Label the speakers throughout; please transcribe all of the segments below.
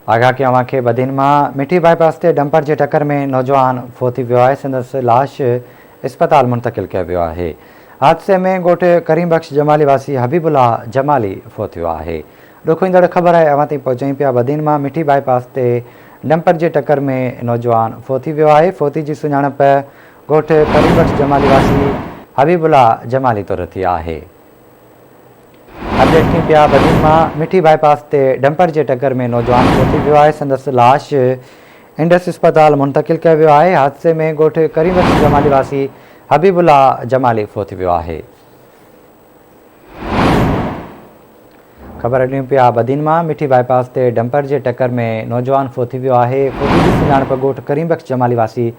Speaker 1: आगाह कयां खे बदिन में मिठी बाईपास से डंपर की टक्कर में नौजवान फोत वियो है। संदसि लाश अस्पताल मुंतकिल किया वियो है। हादसे में गोठ करीम बख्श जमाली वासी हबीबुल्ला जमाली फोत वियो है। दुख ईंदड़ ख़बर है अवां ताईं पहुचाई पिया। बदिन में मिठी बाईपास से डंपर की टक्कर में नौजवान फोत वियो है। फोती की सुञाणप गोठ करीम बख्श जमाली वासी हबीबुल्ला जमाली तौर थी है। अपडेट थी पिया बदिन में मिठी बाईपास से डंपर की टक्कर में नौजवान फोती वियो है। संदसि लाश इंडस अस्पताल मुंतकिल किया वियो है। हादसे में गोठ करीम बख्श जमाली वासी हबीबुल्ला जमाली फोत वियो है। खबर ॾियूं पिया बदिन में मिठी बाईपास से डंपर की टक्कर में नौजवान फोती वियो है। फोती की सुञाणप गोठ करीम बख्श जमाली वासी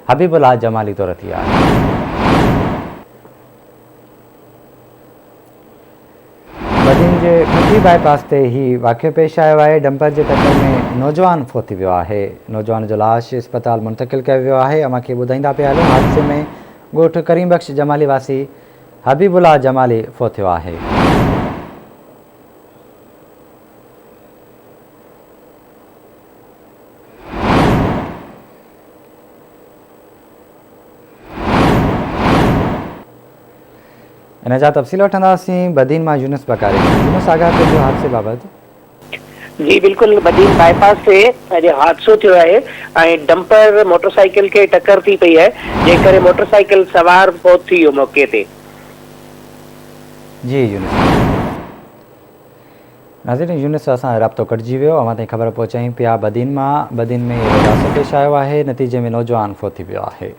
Speaker 1: हबीबुल्ला जमाली तौर थी है। बदिन के मिठी बाईपास से ही वाक़ियो पेश आयो है। डंपर की टक्कर में नौजवान फोती वियो है। नौजवान जो लाश अस्पताल मुंतकिल किया वियो है। अवां खे ॿुधाईंदा पिया हलूं। हादसे में गोठ करीम बख्श जमाली वासी हबीबुल्ला जमाली फोत थियो है। इन जा तफ़सील वठंदासीं बदीन में यूनुस बकारी। यूनुस आगाह कजो हादसे बाबत।
Speaker 2: जी बिल्कुल, बदीन बाईपास से अॼु हादसो थियो है। डंपर मोटरसाइकिल के टक्कर थी पई है, जे करे मोटरसाइकिल सवार फोत थी वियो मौके ते।
Speaker 1: जी यूनुस नाज़रीन, यूनुस असां राब्तो कटिजी वियो। अवां ताईं ख़बर पहुचाई पिया बदीन में ये हादसो पेश आयो है। नतीजे में नौजवान फोत थी वियो है।